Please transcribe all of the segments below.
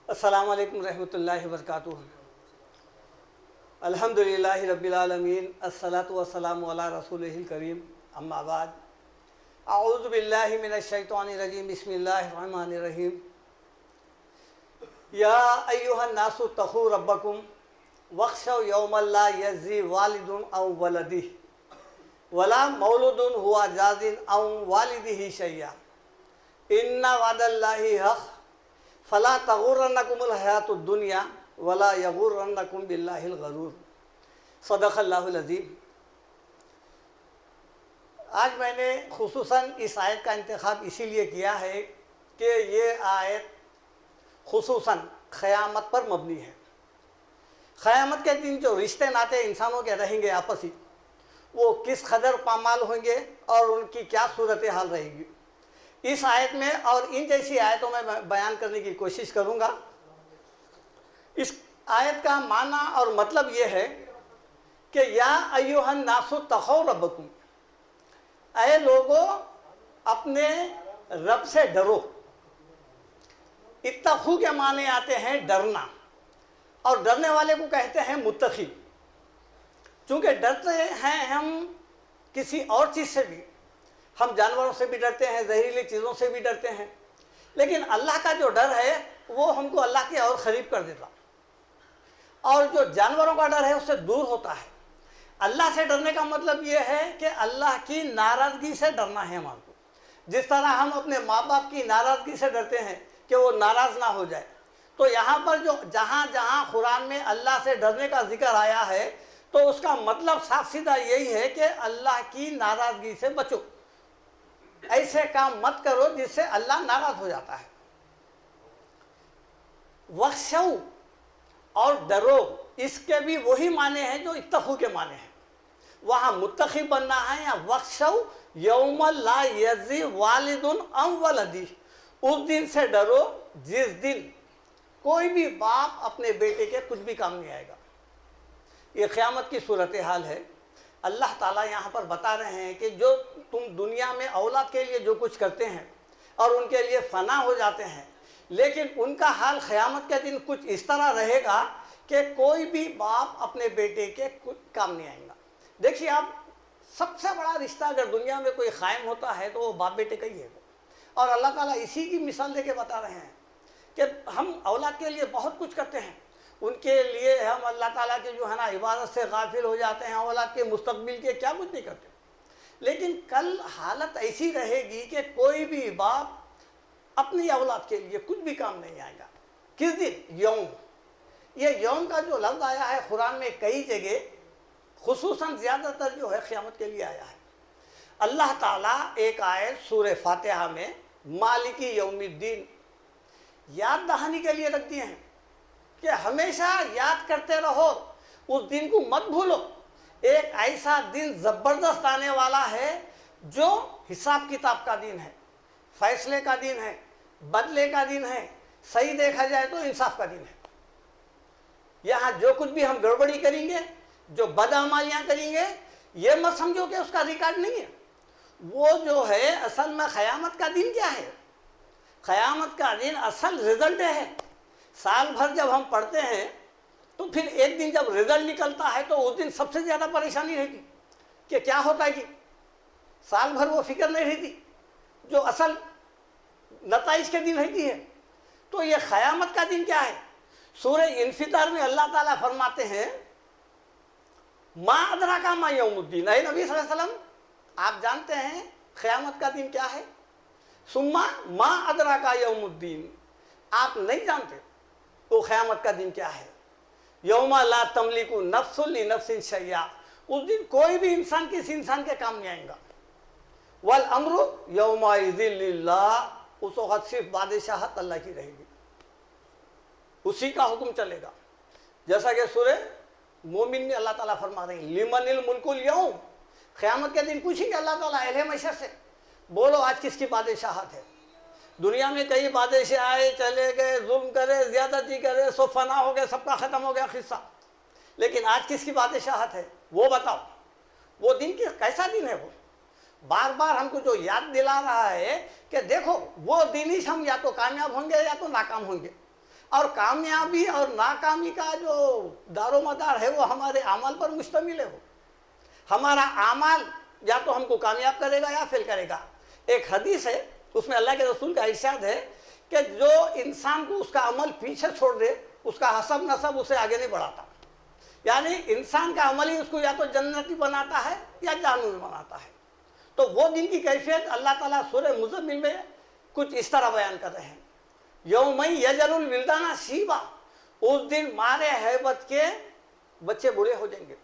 السلام علیکم رحمۃ اللہ وبرکاتہ۔ الحمدللہ رب العالمین، الصلاۃ والسلام علی رسولہ الکریم، اما بعد، اعوذ باللہ من الشیطان الرجیم، بسم اللہ الرحمن الرحیم۔ یا ایہا الناس اتقوا ربکم واخشوا یوما لا یجزی والد عن ولدہ ولا مولود هو جاز عن والدہ شیئا ان وعد اللہ حق فلا تغرنکم الحیات الدنیا ولا یغرنکم باللہ الغرور۔ صدق اللہ العظیم۔ آج میں نے خصوصاً اس آیت کا انتخاب اسی لیے کیا ہے کہ یہ آیت خصوصاً قیامت پر مبنی ہے۔ قیامت کے دن جو رشتے ناتے انسانوں کے رہیں گے آپسی، وہ کس قدر پامال ہوں گے اور ان کی کیا صورتحال رہے گی، اس آیت میں اور ان جیسی آیتوں میں بیان کرنے کی کوشش کروں گا۔ اس آیت کا معنی اور مطلب یہ ہے کہ یا ایھا الناس اتقوا ربکم، اے لوگو اپنے رب سے ڈرو۔ اتقوا کے معنی آتے ہیں ڈرنا، اور ڈرنے والے کو کہتے ہیں متقی۔ چونکہ ڈرتے ہیں ہم کسی اور چیز سے بھی، ہم جانوروں سے بھی ڈرتے ہیں، زہریلی چیزوں سے بھی ڈرتے ہیں، لیکن اللہ کا جو ڈر ہے وہ ہم کو اللہ کے اور قریب کر دیتا، اور جو جانوروں کا ڈر ہے اس سے دور ہوتا ہے۔ اللہ سے ڈرنے کا مطلب یہ ہے کہ اللہ کی ناراضگی سے ڈرنا ہے ہمارے کو۔ جس طرح ہم اپنے ماں باپ کی ناراضگی سے ڈرتے ہیں کہ وہ ناراض نہ ہو جائے، تو یہاں پر جو جہاں جہاں قرآن میں اللہ سے ڈرنے کا ذکر آیا ہے تو اس کا مطلب صاف سیدھا یہی ہے کہ اللہ کی ناراضگی سے بچو، ایسے کام مت کرو جس سے اللہ ناراض ہو جاتا ہے۔ وخشو اور ڈرو، اس کے بھی وہی معنی ہیں جو اتقوا کے معنی ہیں۔ وہاں متقی بننا ہے یا وخشو یوم لا یجزی والد عن ولدہ، اس دن سے ڈرو جس دن کوئی بھی باپ اپنے بیٹے کے کچھ بھی کام نہیں آئے گا۔ یہ قیامت کی صورتحال ہے۔ اللہ تعالیٰ یہاں پر بتا رہے ہیں کہ جو تم دنیا میں اولاد کے لیے جو کچھ کرتے ہیں اور ان کے لیے فنا ہو جاتے ہیں، لیکن ان کا حال قیامت کے دن کچھ اس طرح رہے گا کہ کوئی بھی باپ اپنے بیٹے کے کچھ کام نہیں آئے گا۔ دیکھیے، آپ سب سے بڑا رشتہ اگر دنیا میں کوئی قائم ہوتا ہے تو وہ باپ بیٹے کا ہی ہے، اور اللہ تعالیٰ اسی کی مثال دے کے بتا رہے ہیں کہ ہم اولاد کے لیے بہت کچھ کرتے ہیں، ان کے لیے ہم اللہ تعالیٰ کے جو ہے نا عبادت سے غافل ہو جاتے ہیں، اولاد کے مستقبل کے کیا کچھ نہیں کرتے، لیکن کل حالت ایسی رہے گی کہ کوئی بھی باپ اپنی اولاد کے لیے کچھ بھی کام نہیں آئے گا۔ کس دن؟ یوم۔ یہ یوم کا جو لفظ آیا ہے قرآن میں کئی جگہ، خصوصاً زیادہ تر جو ہے قیامت کے لیے آیا ہے۔ اللہ تعالیٰ ایک آیت سورہ فاتحہ میں مالکی یوم الدین یاد دہانی کے لیے رکھ دیے ہیں کہ ہمیشہ یاد کرتے رہو، اس دن کو مت بھولو۔ ایک ایسا دن زبردست آنے والا ہے جو حساب کتاب کا دن ہے، فیصلے کا دن ہے، بدلے کا دن ہے، صحیح دیکھا جائے تو انصاف کا دن ہے۔ یہاں جو کچھ بھی ہم گڑبڑی کریں گے، جو بدعمالیاں کریں گے، یہ مت سمجھو کہ اس کا ریکارڈ نہیں ہے۔ وہ جو ہے اصل میں قیامت کا دن کیا ہے؟ قیامت کا دن اصل رزلٹ ہے۔ سال بھر جب ہم پڑھتے ہیں تو پھر ایک دن جب رزلٹ نکلتا ہے تو اس دن سب سے زیادہ پریشانی رہتی کہ کیا ہوتا ہے، کہ سال بھر وہ فکر نہیں رہتی جو اصل نتائج کے دن رہتی ہے۔ تو یہ قیامت کا دن کیا ہے؟ سورہ انفطار میں اللہ تعالیٰ فرماتے ہیں ما ادراک ما یوم الدین، اے نبی صلی اللہ علیہ وسلم آپ جانتے ہیں قیامت کا دن کیا ہے؟ ثم ما ادراک یوم الدین، آپ نہیں جانتے تو قیامت کا دن کیا ہے؟ یوم لا تملک نفس لنفس شیئا، اس دن کوئی بھی انسان کسی انسان کے کام نہیں آئے گا۔ والامر یومئذ للہ، اس وقت صرف بادشاہت اللہ کی رہے گی، اسی کا حکم چلے گا۔ جیسا کہ سورہ مومن میں اللہ تعالیٰ فرما رہے ہیں لمن الملک اليوم، قیامت کے دن پوچھیں گے اللہ تعالیٰ اہل محشر سے، بولو آج کس کی بادشاہت ہے؟ دنیا میں کئی بادشاہ آئے چلے گئے، ظلم کرے، زیادتی کرے، سب فنا ہو گئے، سب کا ختم ہو گیا قصہ، لیکن آج کس کی بادشاہت ہے وہ بتاؤ۔ وہ دن کیسا دن ہے؟ وہ بار بار ہم کو جو یاد دلا رہا ہے کہ دیکھو وہ دن ہی ہم یا تو کامیاب ہوں گے یا تو ناکام ہوں گے۔ اور کامیابی اور ناکامی کا جو دار و مدار ہے وہ ہمارے اعمال پر مشتمل ہے. وہ ہمارا اعمال یا تو ہم کو کامیاب کرے گا یا فیل کرے گا. ایک حدیث ہے اس میں اللہ کے رسول کا ارشاد ہے کہ جو انسان کو اس کا عمل پیچھے چھوڑ دے اس کا حسب نسب اسے آگے نہیں بڑھاتا. یعنی انسان کا عمل ہی اس کو یا تو جنتی بناتا ہے یا جہنمی بناتا ہے. تو وہ دن کی کیفیت اللہ تعالیٰ سورہ مزمل میں کچھ اس طرح بیان کر رہے ہیں. یوم یجل الولدان شیبا، اس دن مارے ہیبت کے بچے بوڑھے ہو جائیں گے.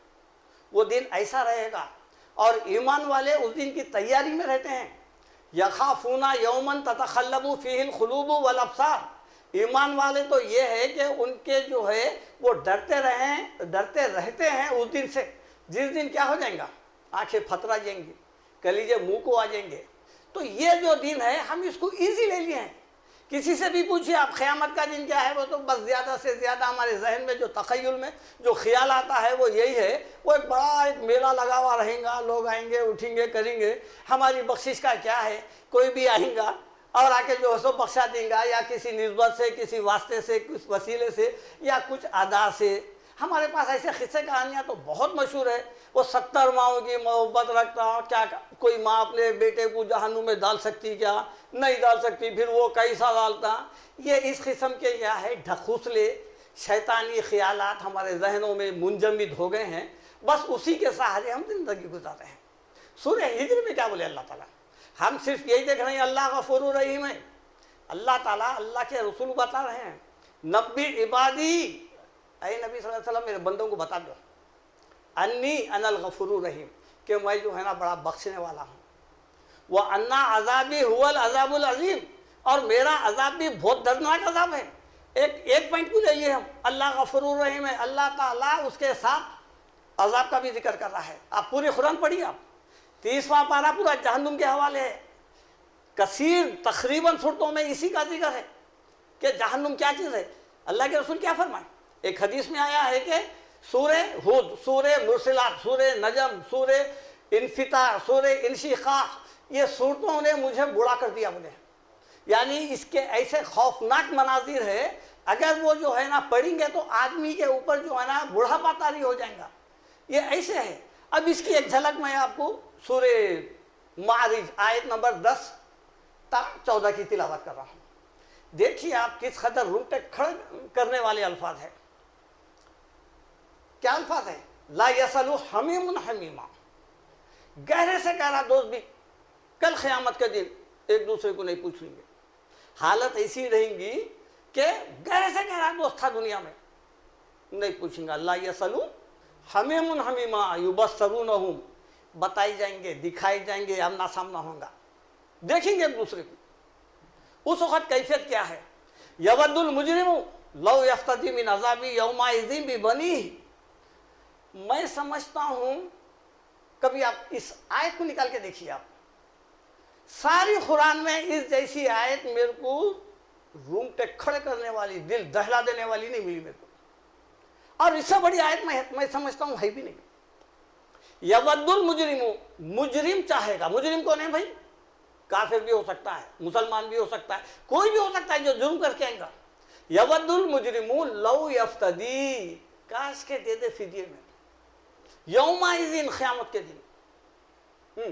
وہ دن ایسا رہے گا اور ایمان والے اس دن کی تیاری میں رہتے ہیں. یخافون یوما تتقلب فیہ القلوب والابصار، ایمان والے تو یہ ہے کہ ان کے جو ہے وہ ڈرتے رہتے ہیں اس دن سے جس دن کیا ہو جائیں گا، آنکھیں پھترا جائیں گی، کلیجے منہ کو آ جائیں گے. تو یہ جو دن ہے ہم اس کو ایزی لے لیے ہیں. کسی سے بھی پوچھیے آپ قیامت کا دن کیا ہے، وہ تو بس زیادہ سے زیادہ ہمارے ذہن میں جو تخیل میں جو خیال آتا ہے وہ یہی ہے، وہ ایک بڑا ایک میلہ لگا ہوا رہیں گا، لوگ آئیں گے اٹھیں گے کریں گے. ہماری بخشش کا کیا ہے، کوئی بھی آئیں گا اور آ کے جو ہے سو بخشا دیں گا، یا کسی نسبت سے، کسی واسطے سے، کس وسیلے سے، یا کچھ ادا سے. ہمارے پاس ایسے قصے کہانیاں تو بہت مشہور ہے. وہ 70 ماؤں کی محبت رکھتا، کیا کوئی ماں اپنے بیٹے کو جہنم میں ڈال سکتی، کیا نہیں ڈال سکتی، پھر وہ کیسا ڈالتا. یہ اس قسم کے کیا ہے ڈھکوسلے شیطانی خیالات ہمارے ذہنوں میں منجمد ہو گئے ہیں. بس اسی کے سہارے ہم زندگی گزار رہے ہیں. سورہ ہجر میں کیا بولے اللہ تعالیٰ، ہم صرف یہی دیکھ رہے ہیں اللہ غفور رحیم ہے. اللہ تعالیٰ اللہ کے رسول بتا رہے ہیں نبی عبادی، اے نبی صلی اللہ علیہ وسلم میرے بندوں کو بتا دو، انی انا الغفور الرحیم، کہ میں جو ہے نا بڑا بخشنے والا ہوں. وَأَنَّ عَذَابِي هُوَ الْعَذَابُ الْعَظِيمُ، اور میرا عذاب بھی بہت دردناک عذاب ہے. ایک پوائنٹ کو لے لیے ہم، اللہ غفور الرحیم ہے، اللہ تعالیٰ اس کے ساتھ عذاب کا بھی ذکر کر رہا ہے. آپ پوری قرآن پڑھیے، آپ 30واں پارہ پورا جہنم کے حوالے ہے. کثیر تقریباً صورتوں میں اسی کا ذکر ہے کہ جہنم کیا چیز ہے. اللہ کے رسول کیا فرمائیں، ایک حدیث میں آیا ہے کہ سورہ ہود، سورہ مرسلات، سورہ نجم، سورہ انفطار، سورہ انشقاق، یہ صورتوں نے مجھے بوڑھا کر دیا بولے. یعنی اس کے ایسے خوفناک مناظر ہے، اگر وہ جو ہے نا پڑھیں گے تو آدمی کے اوپر جو ہے نا بوڑھاپا طاری ہو جائے گا. یہ ایسے ہے. اب اس کی ایک جھلک میں آپ کو سورہ معارج آیت نمبر 10 تا 14 کی تلاوت کر رہا ہوں. دیکھیے آپ کس قدر روٹے کھڑے کرنے والے الفاظ ہیں. کیا الفاظ ہے، لا یسأل حمیم حمیما، گہرے سے گہرا دوست بھی کل قیامت کے دن ایک دوسرے کو نہیں پوچھیں گے. حالت ایسی رہیں گی کہ گہرے سے گہرا دوست تھا دنیا میں نہیں پوچھیں گا. لا یسأل حمیم حمیما یبصرونہم، بتائی جائیں گے، دکھائی جائیں گے، آمنا سامنا ہوں گا، دیکھیں گے ایک دوسرے کو. اس وقت کیفیت کیا ہے، یود المجرم لو یفتدی من عذاب یومئذ ببنیہ. میں سمجھتا ہوں، کبھی آپ اس آیت کو نکال کے دیکھیے، آپ ساری قرآن میں اس جیسی آیت میرے کو رونگٹے کھڑے کرنے والی، دل دہلا دینے والی نہیں ملی میرے کو. اور اس سے بڑی آیت میں سمجھتا ہوں ہے بھی نہیں. یود المجرم، مجرم چاہے گا. مجرم کون ہے بھائی، کافر بھی ہو سکتا ہے، مسلمان بھی ہو سکتا ہے، کوئی بھی ہو سکتا ہے جو جرم کر کے آئے گا. یود المجرم لو یفتدی، کاش کے دے دے فدیے میں، یومئذ قیامت کے دن.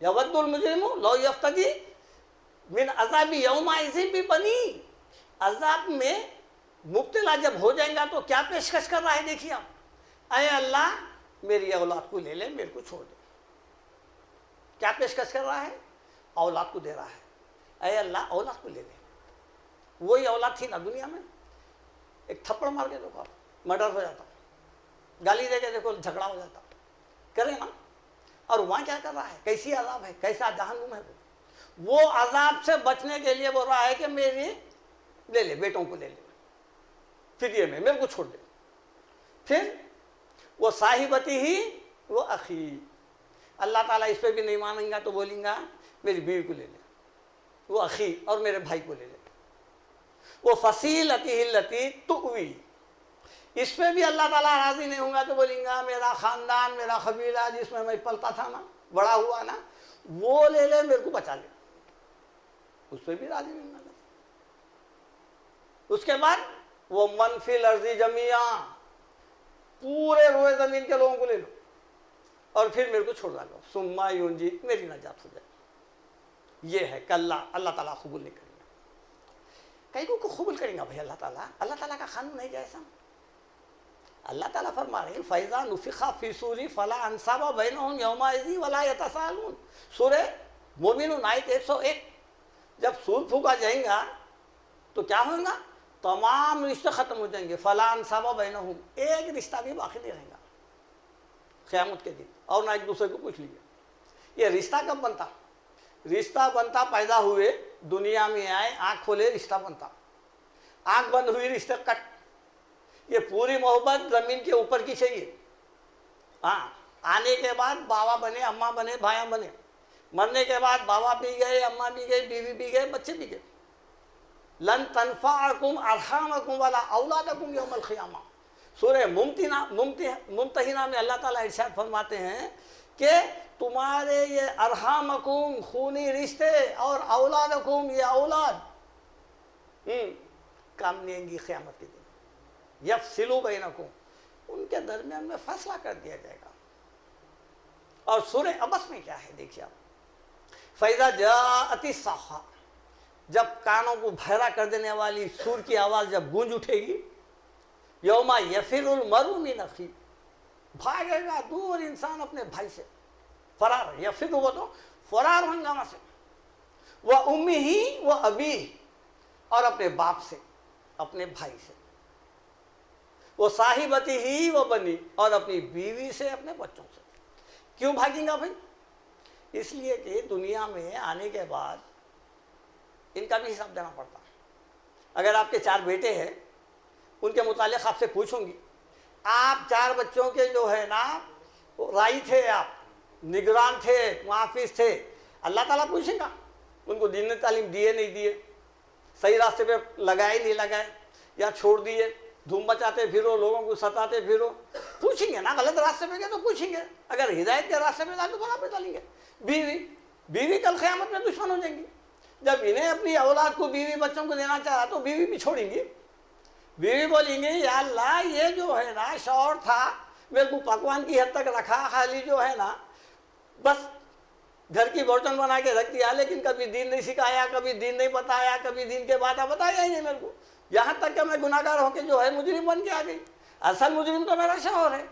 یود المجرم لو یفتدی من عذاب یومئذ ببنیہ، عذاب میں مبتلا جب ہو جائیں گا تو کیا پیشکش کر رہا ہے، دیکھیے آپ، اے اللہ میری اولاد کو لے لے، میرے کو چھوڑ دے. کیا پیشکش کر رہا ہے، اولاد کو دے رہا ہے. اے اللہ اولاد کو لے لے. وہی اولاد تھی نا دنیا میں، ایک تھپڑ مار کے دیکھو آپ مرڈر ہو جاتا، گالی دے کے دیکھو جھگڑا ہو جاتا، کرے نا. اور وہاں کیا کر رہا ہے، کیسی عذاب ہے، کیسا جہنم ہے. وہ عذاب سے بچنے کے لیے بول رہا ہے کہ میری لے لے، بیٹوں کو لے لے فدیے میں، میرے کو چھوڑ دے. پھر وہ صاحبتی ہی وہ اخی، اللہ تعالیٰ اس پہ بھی نہیں مانیں گا تو بولیں گا میری بیوی کو لے لے، وہ اخی اور میرے بھائی کو لے لے. وہ فصیلتی التی تؤوی، اس پہ بھی اللہ تعالیٰ راضی نہیں ہوں گا تو بولیں گا میرا خاندان، میرا قبیلہ جس میں پلتا تھا نا، بڑا ہوا نا، وہ لے لے، میرے کو بچا لے. اس پہ بھی راضی نہیں ہوں گا. اس کے بعد وہ من فی الارض جمیعا، پورے روئے زمین کے لوگوں کو لے لو اور پھر میرے کو چھوڑ ڈالو، ثم ینجی، میری نجات ہو جائے. یہ ہے کہ اللہ تعالیٰ قبول نہیں کریں گے. کئی کو قبول کریں گا بھائی اللہ تعالیٰ کا قانون ہے جیسا. اللہ تعالیٰ فرما رہے ہیں فَإِذَا نُفِخَ فِي الصُّورِ فَلَا أَنْسَابَ بَيْنَهُمْ يَوْمَئِذٍ وَلَا يَتَسَاءَلُونَ. سورہ مومنون آیت 101. جب سور پھونکا جائیں گا تو کیا ہوگا؟ تمام رشتے ختم ہو جائیں گے. فَلَا أَنْسَابَ بَيْنَهُمْ، ایک رشتہ بھی باقی نہیں رہے گا قیامت کے دن، اور نہ ایک دوسرے کو پوچھ لیجیے. یہ رشتہ کب بنتا؟ رشتہ بنتا پیدا ہوئے، دنیا میں آئے، آنکھ کھولے رشتہ بنتا، آنکھ بند ہوئی رشتے کٹ. یہ پوری محبت زمین کے اوپر کی چاہیے. ہاں، آنے کے بعد بابا بنے، اماں بنے، بھائیاں بنے. مرنے کے بعد بابا بھی گئے، اماں بھی گئے، بیوی بھی گئے، بچے بھی گئے. لن تنفعکم ارحامکم ولا اولادکم یوم القیامہ. سورہ ممتحنہ میں اللہ تعالیٰ ارشاد فرماتے ہیں کہ تمہارے یہ ارحامکم خونی رشتے اور اولادکم یہ اولاد کام نہیں آئیں گی قیامت کے دن. یفصلوا بینکم، ان کے درمیان میں فیصلہ کر دیا جائے گا. اور سورہ عبس میں کیا ہے دیکھیے آپ، فَإِذَا جَاءَتِ الصَّاخَّةُ، جب کانوں کو بھیرا کر دینے والی سور کی آواز جب گونج اٹھے گی، یوم یفر المرء من اخیہ، بھاگے گا دور انسان اپنے بھائی سے. فرار، یفر وہ تو فرار ہنگامہ سے. وَأُمِّهِ وَأَبِيهِ، اور اپنے باپ سے، اپنے بھائی سے. وَصَاحِبَتِهِ وَبَنِيهِ، اور اپنی بیوی سے، اپنے بچوں سے. کیوں بھاگیں گا بھائی؟ اس لیے کہ دنیا میں آنے کے بعد ان کا بھی حساب دینا پڑتا. اگر آپ کے 4 بیٹے ہیں، ان کے متعلق آپ سے پوچھوں گی، آپ 4 بچوں کے جو ہے نا رائی تھے، آپ نگران تھے، محافظ تھے. اللہ تعالیٰ پوچھیں گا ان کو دینی تعلیم دیے نہیں دیے، صحیح راستے پہ لگائے نہیں لگائے، یا چھوڑ دیے، دھوم مچاتے پھرو، لوگوں کو ستاتے پھرو. پوچھیں گے نا، غلط راستے پہ گئے تو پوچھیں گے. اگر ہدایت کے راستے پہ جائے تو برابر ڈالیں گے. بیوی کل قیامت میں دشمن ہو جائیں گی. جب انہیں اپنی اولاد کو، بیوی بچوں کو دینا چاہا تو بیوی بھی چھوڑیں گی. بیوی بولیں گے یا اللہ یہ جو ہے نا شوہر تھا، میرے کو پکوان کی حد تک رکھا، خالی جو ہے نا بس گھر کی برتن بنا کے رکھ دیا، لیکن کبھی دین نہیں سکھایا، کبھی دین نہیں بتایا، کبھی دین کے باتیں بتایا ہی نہیں میرے کو. یہاں تک کہ میں گناہ گار ہو کے جو ہے مجرم بن کے آ گئی. اصل مجرم تو میرا شوہر ہے.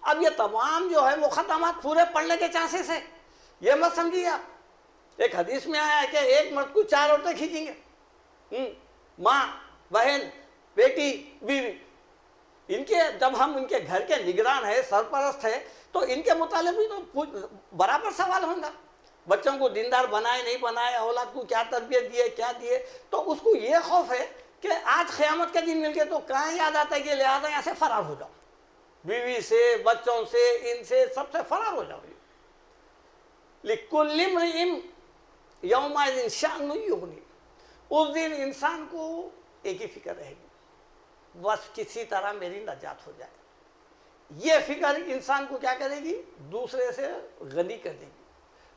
اب یہ تمام جو ہے مقدمات پورے پڑھنے کے چانسز ہیں. یہ مت سمجھیے آپ. ایک حدیث میں آیا ہے کہ ایک مرد کو 4 عورتیں کھینچیں گے، ماں، بہن، بیٹی، بیوی. ان کے جب ہم ان کے گھر کے نگران ہیں، سرپرست ہیں، تو ان کے متعلق بھی تو برابر سوال ہوگا. بچوں کو دیندار بنائے نہیں بنائے، اولاد کو کیا تربیت دیے کیا دیے. تو اس کو یہ خوف ہے کہ آج قیامت کے دن مل کے تو کہاں یاد آتا ہے کہ لہٰذا یہاں سے فرار ہو جاؤ، بیوی سے، بچوں سے، ان سے سب سے فرار ہو جاؤ. لِكُلِّ امْرِئٍ یومئذ شأن یغنی. اس دن انسان کو ایک ہی فکر رہے گی، بس کسی طرح میری نجات ہو جائے. یہ فکر انسان کو کیا کرے گی؟ دوسرے سے غنی کر دے گی.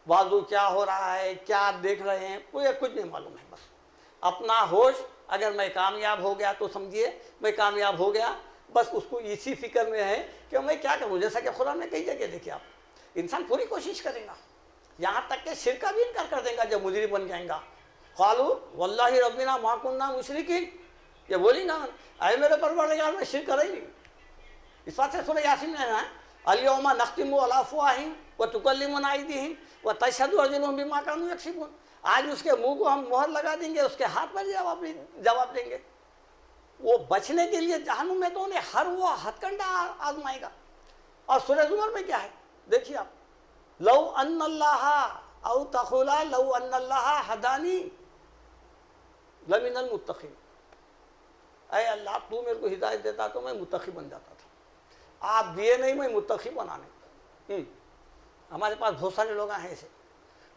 بازو کیا ہو رہا ہے، کیا دیکھ رہے ہیں، کوئی کچھ نہیں معلوم ہے. بس اپنا ہوش، اگر میں کامیاب ہو گیا تو سمجھیے میں کامیاب ہو گیا. بس اس کو اسی فکر میں ہے کہ میں کیا کروں. جیسا کہ قرآن نے کئی جگہ دیکھے آپ، انسان پوری کوشش کرے گا، یہاں تک کہ شرک کا بھی انکار کر دیں گا جب مجرم بن جائیں گا. قالوا واللہ ربنا ما کنا مشرکین، یہ بولیں گا اے میرے پروردگار میں شرک کرے نہیں. اس بات سے سورہ یاسین میں ہے الیوم نختم علی افواہہم وتکلمنا ایدیہم وتشہد ارجلہم بما کانوا یکسبون. آج اس کے منہ کو ہم مہر لگا دیں گے، اس کے ہاتھ پر جواب دیں گے. وہ بچنے کے لیے جہنم میں تو انہیں ہر وہ ہتھ کنڈا آزمائے گا. اور سورہ زمر میں کیا ہے دیکھیے آپ، لو ان اللہ او تقولا لو ان اللہ ہدانی لمن المتقین. اے اللہ تو میرے کو ہدایت دیتا تو میں متقی بن جاتا تھا. آپ دیے نہیں، میں متقی بنانے. ہمارے پاس بہت سارے لوگ ہیں ایسے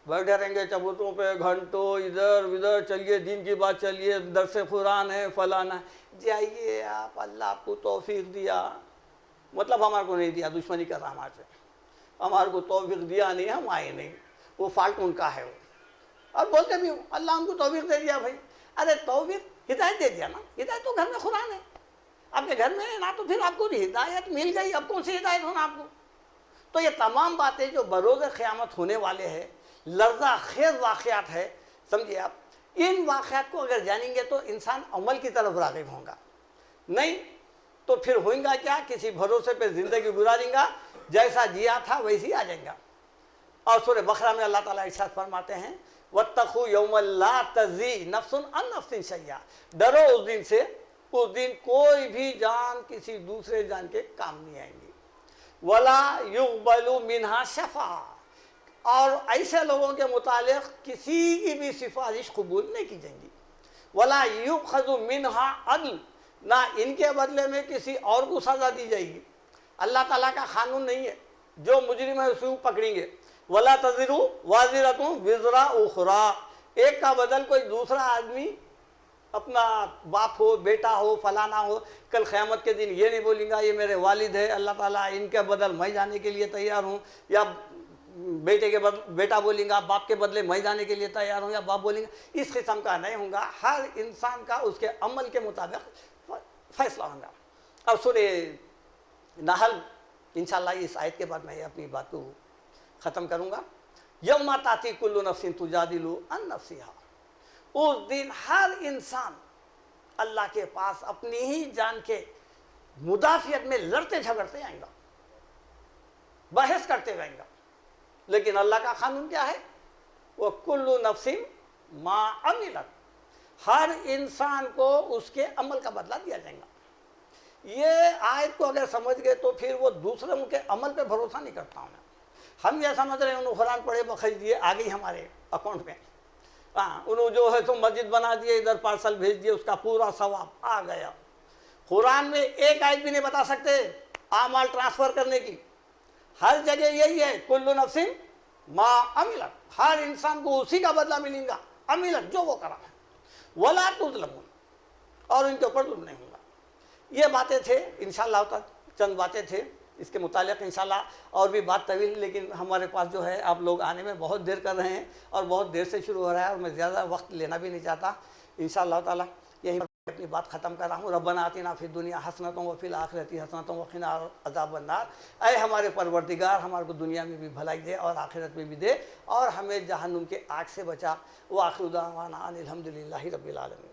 بیٹھے رہیں گے چبوتروں پہ گھنٹوں، ادھر ادھر چلیے، دین کی بات چلیے، درس قرآن ہے، فلانا. جائیے آپ، اللہ آپ کو توفیق دیا، مطلب ہمارے کو نہیں دیا، دشمنی کر رہا ہمارے سے. ہمارے کو توفیق دیا نہیں، ہم آئے نہیں، وہ فالٹ ان کا ہے. وہ اور بولتے بھی ہوں اللہ ہم کو توفیق دے دیا بھائی. ارے توفیق ہدایت دے دیا نا، ہدایت تو گھر میں قرآن ہے، آپ کے گھر میں ہے نا، تو پھر آپ کو ہدایت مل گئی، اب کون سی ہدایت ہونا آپ کو؟ تو یہ تمام باتیں جو بروز قیامت ہونے والے ہیں، لرزہ خیز واقعات ہے، سمجھیے آپ، ان واقعات کو اگر جانیں گے تو انسان عمل کی طرف راغب ہوگا، نہیں تو پھر ہوئیں گا کیا، کسی بھروسے پہ زندگی گزاریں گا، جیسا جیا تھا ویسی آ جائیں گا۔ اور سورہ بقرہ میں اللہ تعالیٰ ارشاد فرماتے ہیں وَاتَّقُوا يَوْمًا لَا تَجْزِي نَفْسٌ عَن نَفْسٍ شَيْئًا، ڈرو اس دن سے، اس دن کوئی بھی جان کسی دوسرے جان کے کام نہیں آئیں گی، وَلَا يُقْبَلُ مِنْهَا شَفَاعَةٌ، اور ایسے لوگوں کے متعلق کسی کی بھی سفارش قبول نہیں کی جائیں گی، وَلَا يُؤْخَذُ مِنْهَا عَدْلٌ، نہ ان کے بدلے میں کسی اور کو سزا دی جائے گی۔ اللہ تعالیٰ کا قانون نہیں ہے جو مجرم ہے اسے پکڑیں گے، وَلَا تَزِرُ وَازِرَةٌ وِزْرَ أُخْرَىٰ، ایک کا بدل کوئی دوسرا آدمی، اپنا باپ ہو، بیٹا ہو، فلانا ہو، کل قیامت کے دن یہ نہیں بولیں گا یہ میرے والد ہے، اللہ تعالیٰ ان کے بدل میں جانے کے لیے تیار ہوں، یا بیٹے کے بدل بیٹا بولیں گا باپ کے بدلے میں جانے کے لیے تیار ہوں، یا باپ بولیں گا، اس قسم کا نہیں ہوگا، ہر انسان کا اس کے عمل کے مطابق فیصلہ ہوگا۔ اب سورہ نحل انشاءاللہ اس آیت کے بعد میں اپنی بات کو ختم کروں گا، یوم تاتی کل نفس تجادل عن نفسہا، اس دن ہر انسان اللہ کے پاس اپنی ہی جان کے مدافعت میں لڑتے جھگڑتے آئیں گا، بحث کرتے رہیں گا، لیکن اللہ کا قانون کیا ہے، وہ کل نفس ما عملت، ہر انسان کو اس کے عمل کا بدلہ دیا جائے گا۔ یہ آیت کو اگر سمجھ گئے تو پھر وہ دوسروں کے عمل پہ بھروسہ نہیں کرتا ہوں۔ ہم یہ سمجھ رہے ہیں انہوں قرآن پڑھے بخش دیے آ گئی ہمارے اکاؤنٹ میں، ہاں انہوں جو ہے تو مسجد بنا دیے، ادھر پارسل بھیج دیے، اس کا پورا ثواب آ گیا۔ قرآن میں ایک آیت بھی نہیں بتا سکتے اعمال ٹرانسفر کرنے کی، ہر جگہ یہی ہے کل نفس ما عملت، ہر انسان کو اسی کا بدلہ ملے گا، عملت جو وہ کرا، ولا تظلمون، اور ان کے اوپر ظلم نہیں ہوگا۔ یہ باتیں تھے انشاءاللہ، چند باتیں تھے اس کے متعلق، انشاءاللہ اور بھی بات طویل، لیکن ہمارے پاس جو ہے آپ لوگ آنے میں بہت دیر کر رہے ہیں اور بہت دیر سے شروع ہو رہا ہے، اور میں زیادہ وقت لینا بھی نہیں چاہتا، انشاءاللہ تعالیٰ یہیں پر اپنی بات ختم کر رہا ہوں۔ ربنا آتنا فی الدنیا حسنۃ وفی الآخرۃ حسنۃ وقنا عذاب النار، اے ہمارے پروردگار ہمارے کو دنیا میں بھی بھلائی دے اور آخرت میں بھی دے، اور ہمیں جہنم کے آگ سے بچا۔ وآخر دعوانا ان الحمد للہ رب العالمین۔